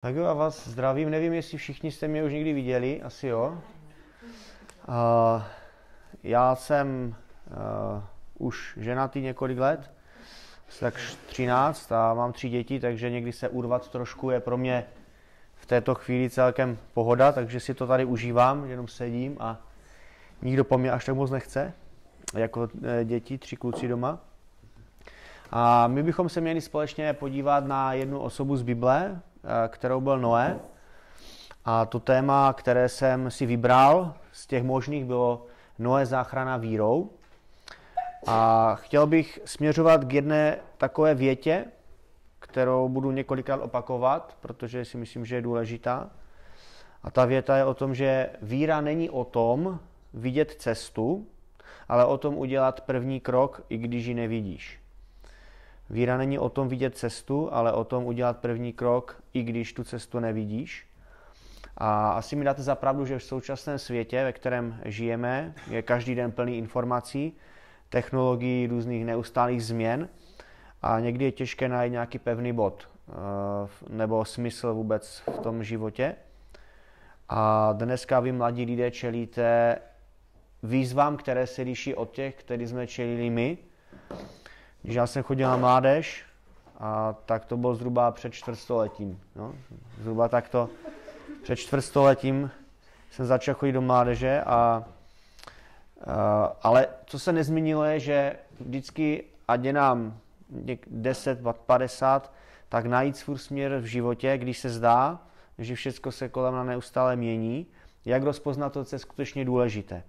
Tak jo, a vás zdravím. Nevím, jestli všichni jste mě už někdy viděli, asi jo. Já jsem už ženatý několik let, tak 13 a mám 3 děti, takže někdy se urvat trošku je pro mě v této chvíli celkem pohoda, takže si to tady užívám, jenom sedím a nikdo po mě až tak moc nechce, jako děti, 3 kluci doma. A my bychom se měli společně podívat na jednu osobu z Bible, kterou byl Noé. A to téma, které jsem si vybral z těch možných, bylo Noé záchrana vírou. A chtěl bych směřovat k jedné takové větě, kterou budu několikrát opakovat, protože si myslím, že je důležitá. A ta věta je o tom, že víra není o tom vidět cestu, ale o tom udělat první krok, i když ji nevidíš. Víra není o tom vidět cestu, ale o tom udělat první krok, i když tu cestu nevidíš. A asi mi dáte za pravdu, že v současném světě, ve kterém žijeme, je každý den plný informací, technologií, různých neustálých změn a někdy je těžké najít nějaký pevný bod nebo smysl vůbec v tom životě. A dneska vy mladí lidé čelíte výzvám, které se liší od těch, který jsme čelili my. Když já jsem chodil na mládež, tak to bylo zhruba před čtvrtstoletím. No? Zhruba takto před čtvrtstoletím jsem začal chodit do mládeže, ale co se nezměnilo je, že vždycky, ať je nám 10, 50, tak najít svůj směr v životě, když se zdá, že všechno se kolem nás neustále mění, jak rozpoznat to, co je skutečně důležité.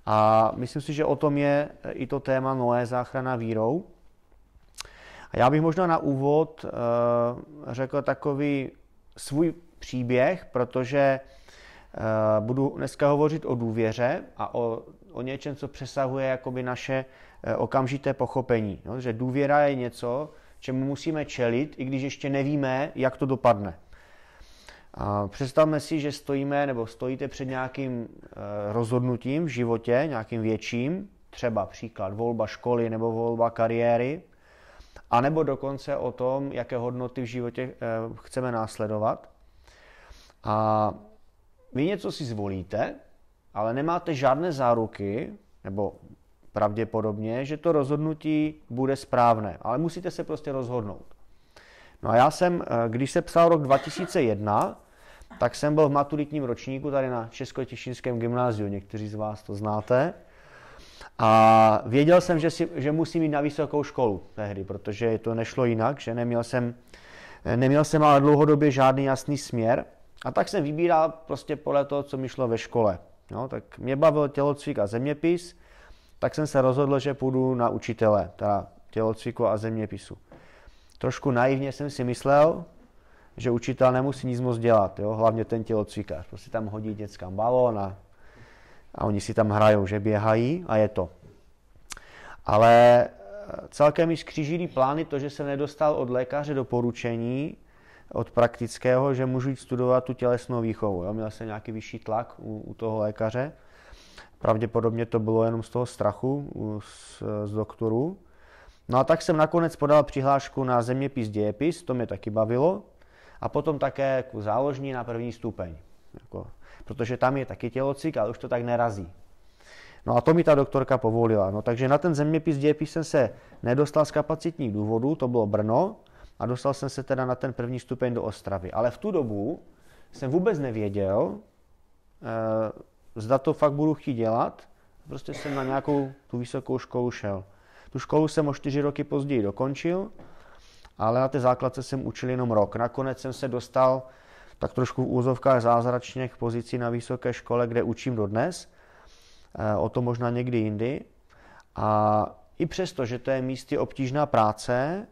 A myslím si, že o tom je i to téma Noé záchrana vírou. A já bych možná na úvod řekl takový svůj příběh, protože budu dneska hovořit o důvěře a o něčem, co přesahuje jakoby naše okamžité pochopení. No, že důvěra je něco, čemu musíme čelit, i když ještě nevíme, jak to dopadne. Představme si, že stojíme nebo stojíte před nějakým rozhodnutím v životě, nějakým větším, třeba příklad volba školy nebo volba kariéry, a nebo dokonce o tom, jaké hodnoty v životě chceme následovat. A vy něco si zvolíte, ale nemáte žádné záruky, nebo pravděpodobně, že to rozhodnutí bude správné, ale musíte se prostě rozhodnout. No a já jsem, když se psal rok 2001, tak jsem byl v maturitním ročníku tady na Českotěšínském gymnáziu, někteří z vás to znáte. A věděl jsem, že musím jít na vysokou školu tehdy, protože to nešlo jinak, že neměl jsem ale dlouhodobě žádný jasný směr. A tak jsem vybíral prostě podle toho, co mi šlo ve škole. No, tak mě bavil tělocvik a zeměpis, tak jsem se rozhodl, že půjdu na učitele, teda tělocviku a zeměpisu. Trošku naivně jsem si myslel, že učitel nemusí nic moc dělat, jo? Hlavně ten tělocvikař. Prostě tam hodí dětskám balón a oni si tam hrajou, že běhají a je to. Ale celkem mi skřížily plány to, že jsem nedostal od lékaře doporučení, od praktického, že můžu jít studovat tu tělesnou výchovu. Jo? Měl jsem nějaký vyšší tlak u toho lékaře. Pravděpodobně to bylo jenom z toho strachu z doktorů. No a tak jsem nakonec podal přihlášku na zeměpis, dějepis, to mě taky bavilo. A potom také záložní na první stupeň. Protože tam je taky tělocvik, ale už to tak nerazí. No a to mi ta doktorka povolila. No takže na ten zeměpis, dějepis jsem se nedostal z kapacitních důvodů, to bylo Brno, a dostal jsem se teda na ten první stupeň do Ostravy. Ale v tu dobu jsem vůbec nevěděl, zda to fakt budu chtít dělat. Prostě jsem na nějakou tu vysokou školu šel. Tu školu jsem o 4 roky později dokončil, ale na té základce jsem učil jenom rok. Nakonec jsem se dostal tak trošku v úzovkách zázračně k pozici na vysoké škole, kde učím dodnes. O to možná někdy jindy. A i přesto, že to je místy obtížná práce,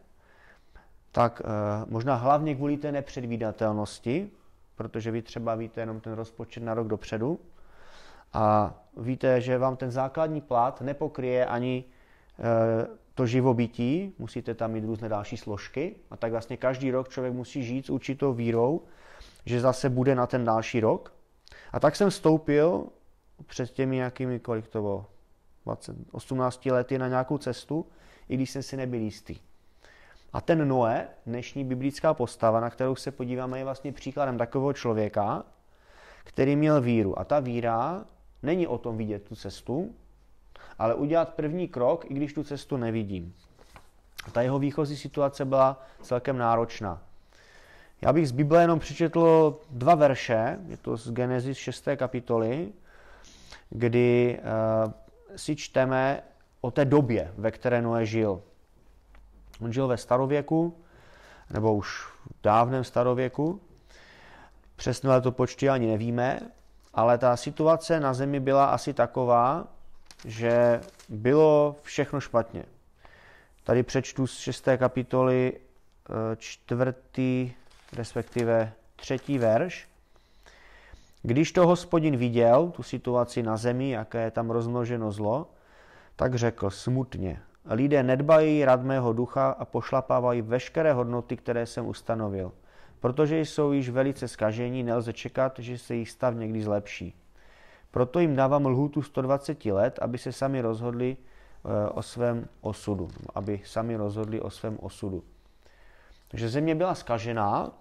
tak možná hlavně kvůli té nepředvídatelnosti, protože vy třeba víte jenom ten rozpočet na rok dopředu a víte, že vám ten základní plat nepokryje ani to živobytí, musíte tam mít různé další složky a tak vlastně každý rok člověk musí žít s určitou vírou, že zase bude na ten další rok. A tak jsem vstoupil před těmi nějakými, kolik to bylo, 18 lety na nějakou cestu, i když jsem si nebyl jistý. A ten Noé, dnešní biblická postava, na kterou se podíváme, je vlastně příkladem takového člověka, který měl víru. A ta víra není o tom vidět tu cestu, ale udělat první krok, i když tu cestu nevidím. Ta jeho výchozí situace byla celkem náročná. Já bych z Bible jenom přečetl 2 verše, je to z Genesis 6. kapitoly, kdy si čteme o té době, ve které Noé žil. On žil ve starověku, nebo už v dávném starověku. Přesné letopočty ani nevíme, ale ta situace na zemi byla asi taková, že bylo všechno špatně. Tady přečtu z 6. kapitoly 4. respektive 3. verš. Když to Hospodin viděl, tu situaci na zemi, jaké je tam rozmnoženo zlo, tak řekl smutně: lidé nedbají rad mého ducha a pošlapávají veškeré hodnoty, které jsem ustanovil. Protože jsou již velice zkažení, nelze čekat, že se jejich stav někdy zlepší. Proto jim dávám lhůtu 120 let, aby se sami rozhodli o svém osudu. Takže země byla zkažená,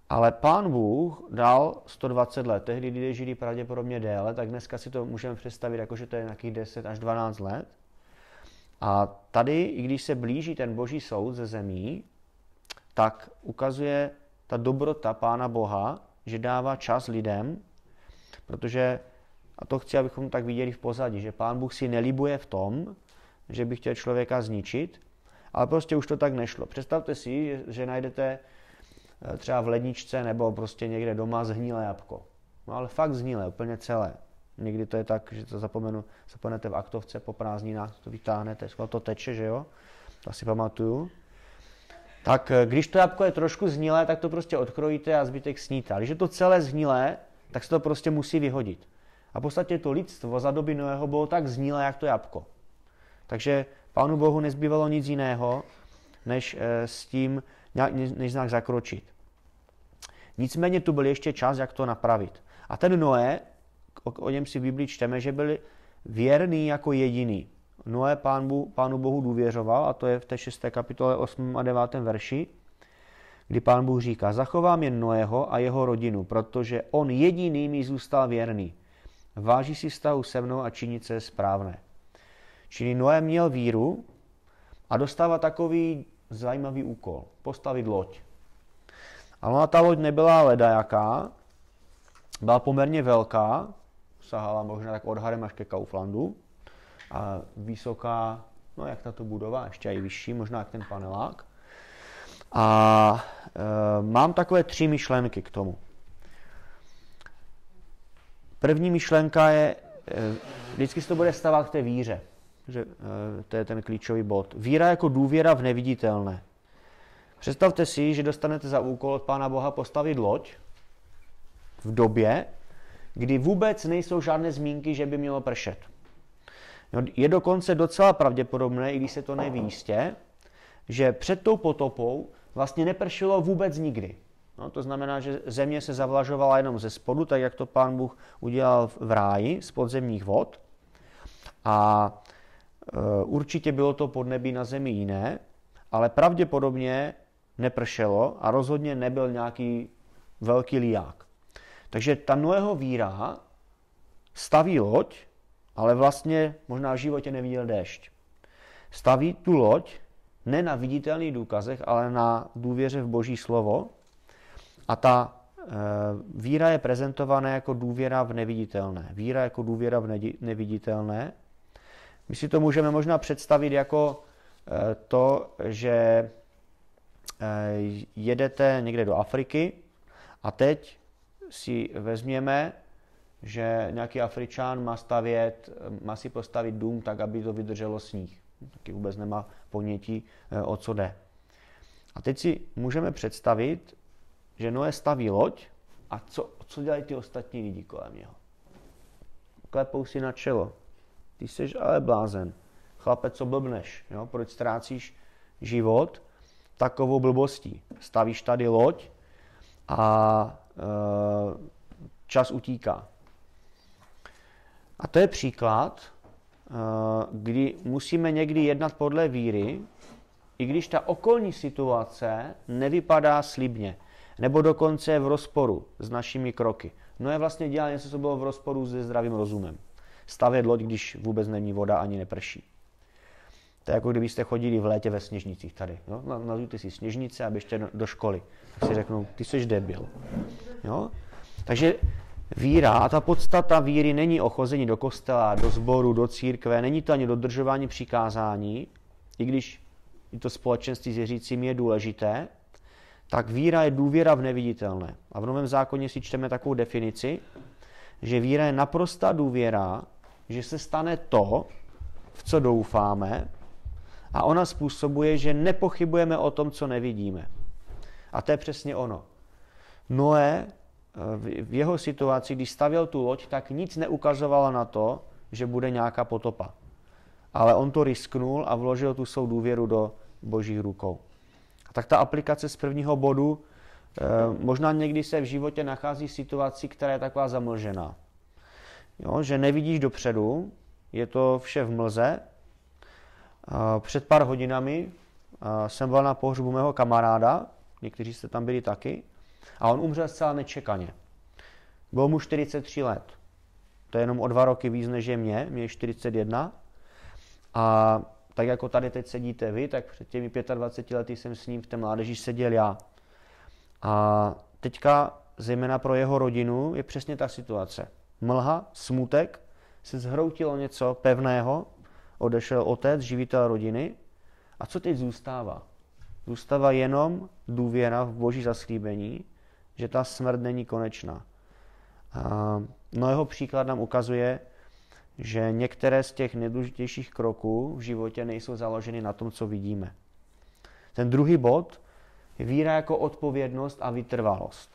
ale Pán Bůh dal 120 let. Tehdy lidé žili pravděpodobně déle, tak dneska si to můžeme představit, jako že to je nějakých 10 až 12 let. A tady, i když se blíží ten boží soud ze zemí, tak ukazuje ta dobrota Pána Boha, že dává čas lidem, protože, a to chci, abychom tak viděli v pozadí, že Pán Bůh si nelibuje v tom, že by chtěl člověka zničit, ale prostě už to tak nešlo. Představte si, že najdete třeba v ledničce nebo prostě někde doma zhnilé jabko. No ale fakt zhnilé, úplně celé. Někdy to je tak, že to zapomenete v aktovce po prázdninách, to vytáhnete, to teče, že jo? To si pamatuju. Tak když to jabko je trošku zhnilé, tak to prostě odkrojíte a zbytek sníte. Ale když je to celé zhnilé, tak se to prostě musí vyhodit. A v podstatě to lidstvo za doby Noého bylo tak zhnilé, jak to jabko. Takže Pánu Bohu nezbývalo nic jiného, než s tím než nějak zakročit. Nicméně tu byl ještě čas, jak to napravit. A ten Noé, o něm si v Biblii čteme, že byl věrný jako jediný. Noé Pánu Bohu důvěřoval, a to je v té 6. kapitole 8. a 9. verši, kdy Pán Bůh říká: zachovám jen Noého a jeho rodinu, protože on jediný mi zůstal věrný. Váží si vztahu se mnou a činí, co je správné. Čili Noé měl víru a dostává takový zajímavý úkol. Postavit loď. Ale ona ta loď nebyla ledajaká, byla poměrně velká, sahala možná tak odhadem až ke Kauflandu, a vysoká, no jak tato budova, ještě i vyšší, možná jak ten panelák. A mám takové 3 myšlenky k tomu. První myšlenka je, vždycky se to bude stavat k té víře, že to je ten klíčový bod. Víra jako důvěra v neviditelné. Představte si, že dostanete za úkol od Pána Boha postavit loď v době, kdy vůbec nejsou žádné zmínky, že by mělo pršet. Je dokonce docela pravděpodobné, i když se to neví jistě, že před tou potopou vlastně nepršelo vůbec nikdy. No, to znamená, že země se zavlažovala jenom ze spodu, tak jak to Pán Bůh udělal v ráji z podzemních vod. A určitě bylo to podnebí na zemi jiné, ale pravděpodobně nepršelo a rozhodně nebyl nějaký velký liják. Takže ta Noého víra staví loď, ale vlastně možná v životě neviděl déšť. Staví tu loď ne na viditelných důkazech, ale na důvěře v Boží slovo. A ta víra je prezentovaná jako důvěra v neviditelné. Víra jako důvěra v neviditelné. My si to můžeme možná představit jako to, že jedete někde do Afriky a teď si vezměme, že nějaký Afričan má si postavit dům tak, aby to vydrželo sníh. Taky vůbec nemá ponětí, o co jde. A teď si můžeme představit, že Noé staví loď a co dělají ty ostatní lidi kolem něho? Klepou si na čelo. Ty jsi ale blázen. Chlape, co blbneš? Jo? Proč ztrácíš život takovou blbostí? Stavíš tady loď a čas utíká. A to je příklad, kdy musíme někdy jednat podle víry, i když ta okolní situace nevypadá slibně, nebo dokonce je v rozporu s našimi kroky. Noé vlastně dělal něco, co bylo v rozporu se zdravým rozumem. Stavět loď, když vůbec není voda ani neprší. To je jako kdybyste chodili v létě ve sněžnicích tady. Jo? Nazujte si sněžnice a běžte do školy. Tak si řeknou, ty jsi debil. Jo? Takže víra a ta podstata víry není ochození do kostela, do sboru, do církve, není to ani dodržování přikázání, i když i to společenství s věřícími je důležité, tak víra je důvěra v neviditelné. A v Novém zákoně si čteme takovou definici, že víra je naprostá důvěra, že se stane to, v co doufáme, a ona způsobuje, že nepochybujeme o tom, co nevidíme. A to je přesně ono. Noé v jeho situaci, když stavěl tu loď, tak nic neukazovalo na to, že bude nějaká potopa. Ale on to risknul a vložil tu svou důvěru do Božích rukou. A tak ta aplikace z prvního bodu, možná někdy se v životě nachází v situaci, která je taková zamlžená. Jo, že nevidíš dopředu, je to vše v mlze. Před pár hodinami jsem byl na pohřbu mého kamaráda, někteří jste tam byli taky, a on umřel zcela nečekaně. Bylo mu 43 let. To je jenom o 2 roky víc než je mě je 41. A tak jako tady teď sedíte vy, tak před těmi 25 lety jsem s ním v té mládeži seděl já. A teďka, zejména pro jeho rodinu, je přesně ta situace. Mlha, smutek, se zhroutilo něco pevného, odešel otec, živitel rodiny. A co teď zůstává? Zůstává jenom důvěra v Boží zaslíbení, že ta smrt není konečná. Jeho příklad nám ukazuje, že některé z těch nejdůležitějších kroků v životě nejsou založeny na tom, co vidíme. Ten druhý bod je víra jako odpovědnost a vytrvalost.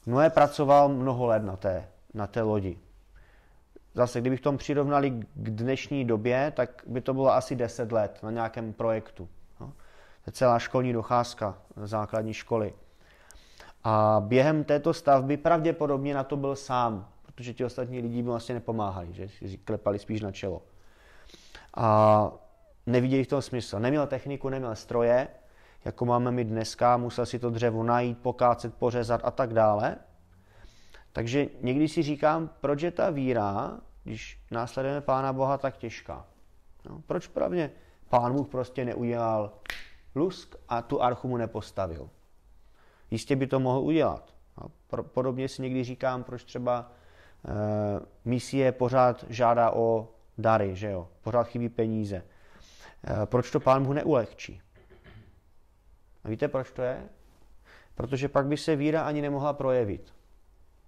Noé pracoval mnoho let na té lodi. Zase, kdybych tom přirovnali k dnešní době, tak by to bylo asi 10 let na nějakém projektu. To je celá školní docházka základní školy. A během této stavby pravděpodobně na to byl sám, protože ti ostatní lidi mu vlastně nepomáhali, že si klepali spíš na čelo. A neviděli v tom smysl. Neměl techniku, neměl stroje, jako máme my dneska, musel si to dřevo najít, pokácet, pořezat a tak dále. Takže někdy si říkám, proč je ta víra, když následujeme Pána Boha, tak těžká. No, proč právě Pán Bůh prostě neudělal lusk a tu archu mu nepostavil? Jistě by to mohl udělat. No, podobně si někdy říkám, proč třeba misie pořád žádá o dary, že jo? Pořád chybí peníze. Proč to Pán Bůh neulehčí? A víte, proč to je? Protože pak by se víra ani nemohla projevit.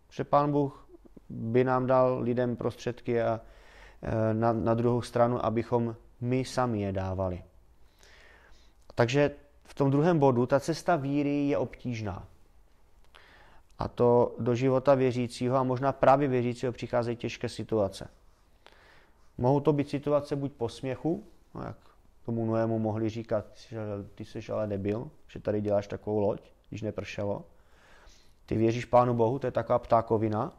Že Pán Bůh by nám dal lidem prostředky a na druhou stranu, abychom my sami je dávali. Takže v tom druhém bodu ta cesta víry je obtížná. A to do života věřícího a možná právě věřícího přicházejí těžké situace. Mohou to být situace buď posměchu, no jak tomu Noému mohli říkat, ty jsi ale debil, že tady děláš takovou loď, když nepršelo. Ty věříš Pánu Bohu, to je taková ptákovina,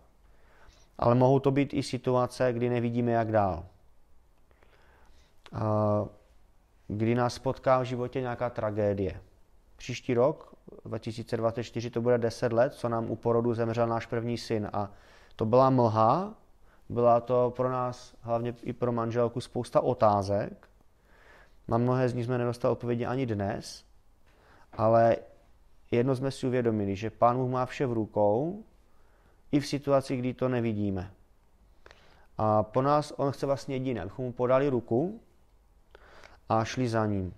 ale mohou to být i situace, kdy nevidíme, jak dál. Kdy nás potká v životě nějaká tragédie. Příští rok, 2024, to bude 10 let, co nám u porodu zemřel náš první syn. A to byla mlha, byla to pro nás, hlavně i pro manželku, spousta otázek. Na mnohé z nich jsme nedostali odpovědi ani dnes, ale jedno jsme si uvědomili, že Pán Bůh má vše v rukou, i v situaci, kdy to nevidíme. A po nás on chce vlastně jediné, abychom mu podali ruku a šli za ním.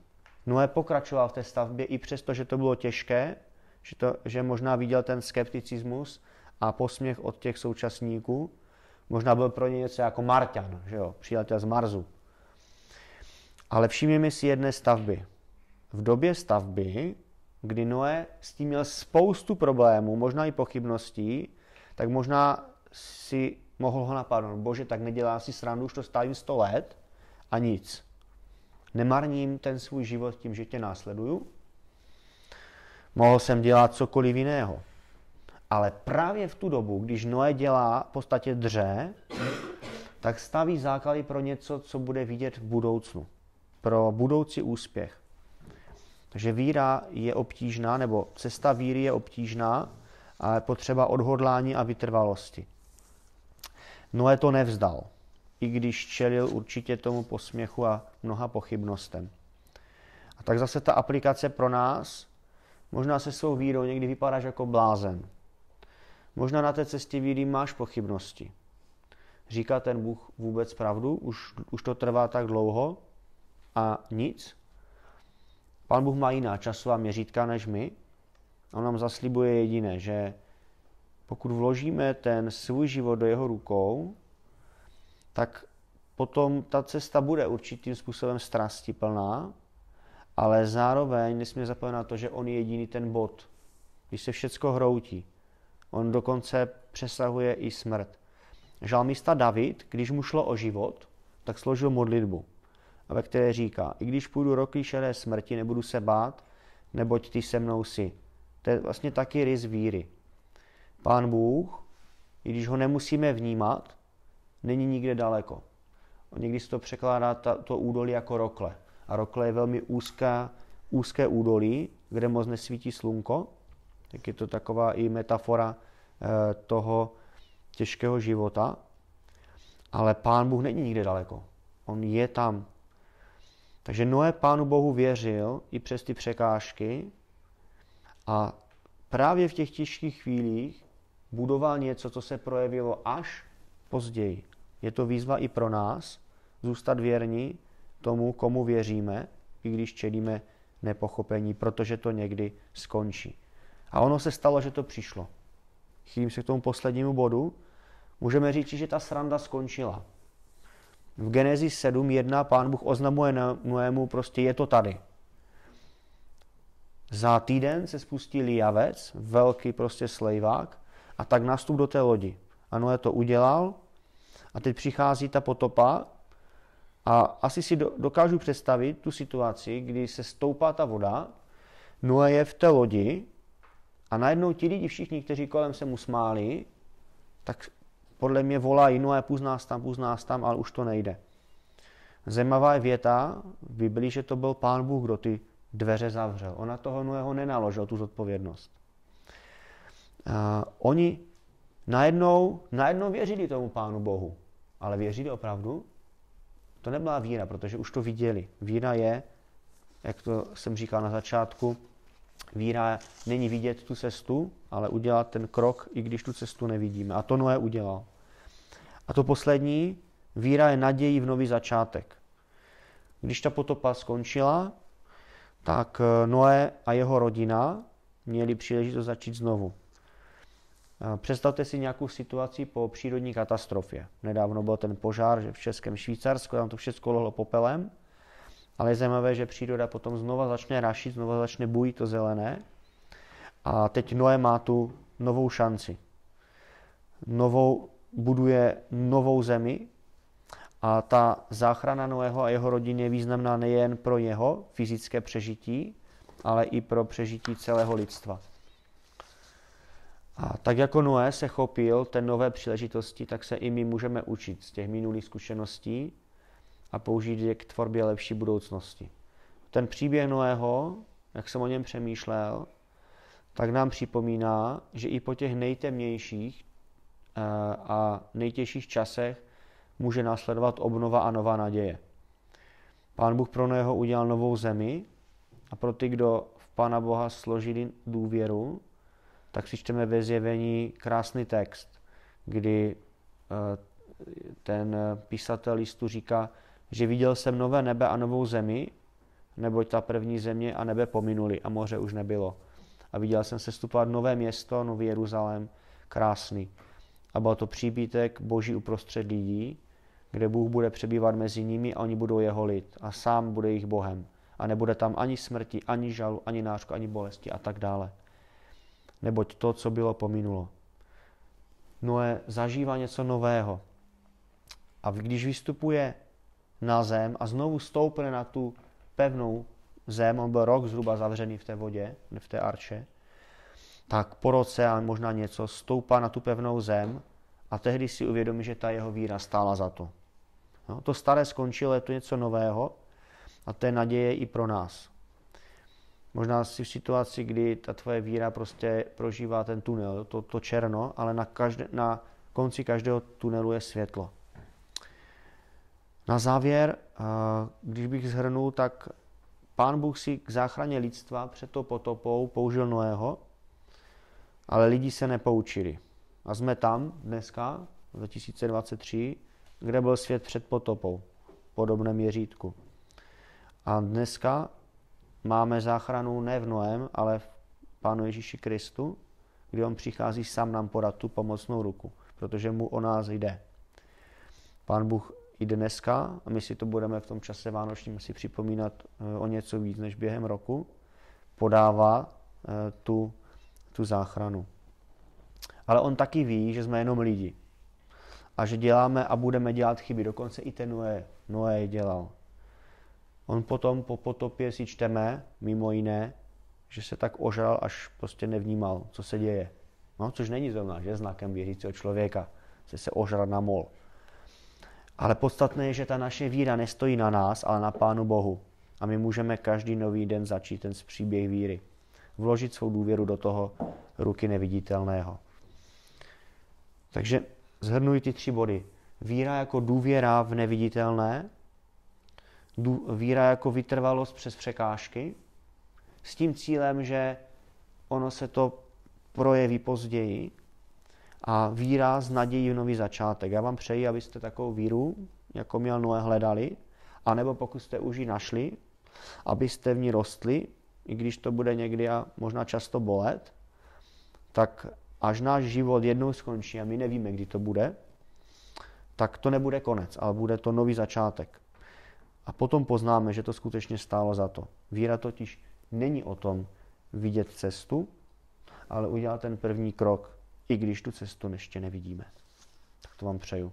Noé pokračoval v té stavbě i přesto, že to bylo těžké, že možná viděl ten skepticismus a posměch od těch současníků. Možná byl pro ně něco jako Marťan, že jo, příletěl z Marsu. Ale všimněme si jedné stavby. V době stavby, kdy Noé s tím měl spoustu problémů, možná i pochybností, tak možná si mohl ho napadnout. Bože, tak nedělá si srandu, už to stavím 100 let a nic. Nemarním ten svůj život tím, že tě následuju. Mohl jsem dělat cokoliv jiného. Ale právě v tu dobu, když Noé dělá v podstatě dře, tak staví základy pro něco, co bude vidět v budoucnu. Pro budoucí úspěch. Takže víra je obtížná, nebo cesta víry je obtížná, ale potřeba odhodlání a vytrvalosti. Noé to nevzdal, i když čelil určitě tomu posměchu a mnoha pochybnostem. A tak zase ta aplikace pro nás, možná se svou vírou někdy vypadáš jako blázen. Možná na té cestě víry máš pochybnosti. Říká ten Bůh vůbec pravdu? Už to trvá tak dlouho a nic? Pán Bůh má jiná časová měřítka než my. On nám zaslibuje jediné, že pokud vložíme ten svůj život do jeho rukou, tak potom ta cesta bude určitým způsobem strastiplná, ale zároveň nesmíme zapomenout na to, že on je jediný ten bod, když se všecko hroutí. On dokonce přesahuje i smrt. Žalmista David, když mu šlo o život, tak složil modlitbu, ve které říká, i když půjdu roky šedé smrti, nebudu se bát, neboť ty se mnou jsi. To je vlastně taky rys víry. Pán Bůh, i když ho nemusíme vnímat, není nikde daleko. Někdy se to překládá to údolí jako rokle. A rokle je velmi úzké údolí, kde moc nesvítí slunko. Tak je to taková i metafora toho těžkého života. Ale Pán Bůh není nikde daleko. On je tam. Takže Noé Pánu Bohu věřil i přes ty překážky a právě v těch těžkých chvílích budoval něco, co se projevilo až později. Je to výzva i pro nás zůstat věrní tomu, komu věříme, i když čelíme nepochopení, protože to někdy skončí. A ono se stalo, že to přišlo. Chýlím se k tomu poslednímu bodu. Můžeme říct, že ta sranda skončila. V Genesis 7.1 Pán Bůh oznamuje Noému, prostě je to tady. Za týden se spustí lijavec, velký prostě slejvák, a tak nastup do té lodi. A Noé to udělal a teď přichází ta potopa a asi si dokážu představit tu situaci, kdy se stoupá ta voda, Noé je v té lodi a najednou ti lidi všichni, kteří kolem se mu smáli, tak podle mě volají, Noé, půjď nás tam, ale už to nejde. Zajímavá je věta v Biblii, že to byl Pán Bůh, kdo ty dveře zavřel. On na toho Noého nenaložil tu zodpovědnost. Oni najednou věřili tomu Pánu Bohu, ale věřili opravdu? To nebyla víra, protože už to viděli. Víra je, jak to jsem říkal na začátku, víra není vidět tu cestu, ale udělat ten krok, i když tu cestu nevidíme. A to Noé udělal. A to poslední, víra je nadějí v nový začátek. Když ta potopa skončila, tak Noé a jeho rodina měli příležitost začít znovu. Představte si nějakou situaci po přírodní katastrofě. Nedávno byl ten požár že v Českém Švýcarsku, tam to všechno lohlo popelem, ale je zajímavé, že příroda potom znova začne rašit, znova začne bujit to zelené. A teď Noé má tu novou šanci. Buduje novou zemi a ta záchrana Noého a jeho rodiny je významná nejen pro jeho fyzické přežití, ale i pro přežití celého lidstva. A tak jako Noé se chopil té nové příležitosti, tak se i my můžeme učit z těch minulých zkušeností a použít je k tvorbě lepší budoucnosti. Ten příběh Noého, jak jsem o něm přemýšlel, tak nám připomíná, že i po těch nejtemnějších a nejtěžších časech může následovat obnova a nová naděje. Pán Bůh pro Noého udělal novou zemi a pro ty, kdo v Pána Boha složili důvěru, tak si čteme ve Zjevení krásný text, kdy ten písatel listu říká, že viděl jsem nové nebe a novou zemi, neboť ta první země a nebe pominuli a moře už nebylo. A viděl jsem sestupovat nové město, nový Jeruzalém, krásný. A byl to příbytek Boží uprostřed lidí, kde Bůh bude přebývat mezi nimi a oni budou jeho lid a sám bude jejich Bohem. A nebude tam ani smrti, ani žalu, ani nářku, ani bolesti a tak dále. Neboť to, co bylo, pominulo. Noé zažívá něco nového. A když vystupuje na zem a znovu stoupne na tu pevnou zem, on byl rok zhruba zavřený v té vodě, v té arše, tak po roce a možná něco stoupá na tu pevnou zem a tehdy si uvědomí, že ta jeho víra stála za to. No, to staré skončilo, je to něco nového a to je naděje i pro nás. Možná jsi v situaci, kdy ta tvoje víra prostě prožívá ten tunel, to černo, ale na konci každého tunelu je světlo. Na závěr, když bych shrnul, tak Pán Bůh si k záchraně lidstva před tou potopou použil Noého, ale lidi se nepoučili. A jsme tam dneska, 2023, kde byl svět před potopou, v podobném měřítku. A dneska máme záchranu ne v Noém, ale v Pánu Ježíši Kristu, kdy on přichází sám nám podat tu pomocnou ruku, protože mu o nás jde. Pán Bůh i dneska, a my si to budeme v tom čase vánočním si připomínat o něco víc než během roku, podává tu záchranu. Ale on taky ví, že jsme jenom lidi. A že děláme a budeme dělat chyby. Dokonce i ten Noé je dělal. On potom po potopě si čteme, mimo jiné, že se tak ožral, až prostě nevnímal, co se děje. No, což není zrovna, že znakem věřícího člověka, se ožrat na mol. Ale podstatné je, že ta naše víra nestojí na nás, ale na Pánu Bohu. A my můžeme každý nový den začít ten příběh víry. Vložit svou důvěru do toho ruky neviditelného. Takže shrnuji ty 3 body. Víra jako důvěra v neviditelné, víra jako vytrvalost přes překážky, s tím cílem, že ono se to projeví později, a víra z nadějí v nový začátek. Já vám přeji, abyste takovou víru, jako měl Noé, hledali, anebo pokud jste už ji našli, abyste v ní rostli, i když to bude někdy a možná často bolet, tak až náš život jednou skončí a my nevíme, kdy to bude, tak to nebude konec, ale bude to nový začátek. A potom poznáme, že to skutečně stálo za to. Víra totiž není o tom vidět cestu, ale udělat ten první krok, i když tu cestu ještě nevidíme. Tak to vám přeju.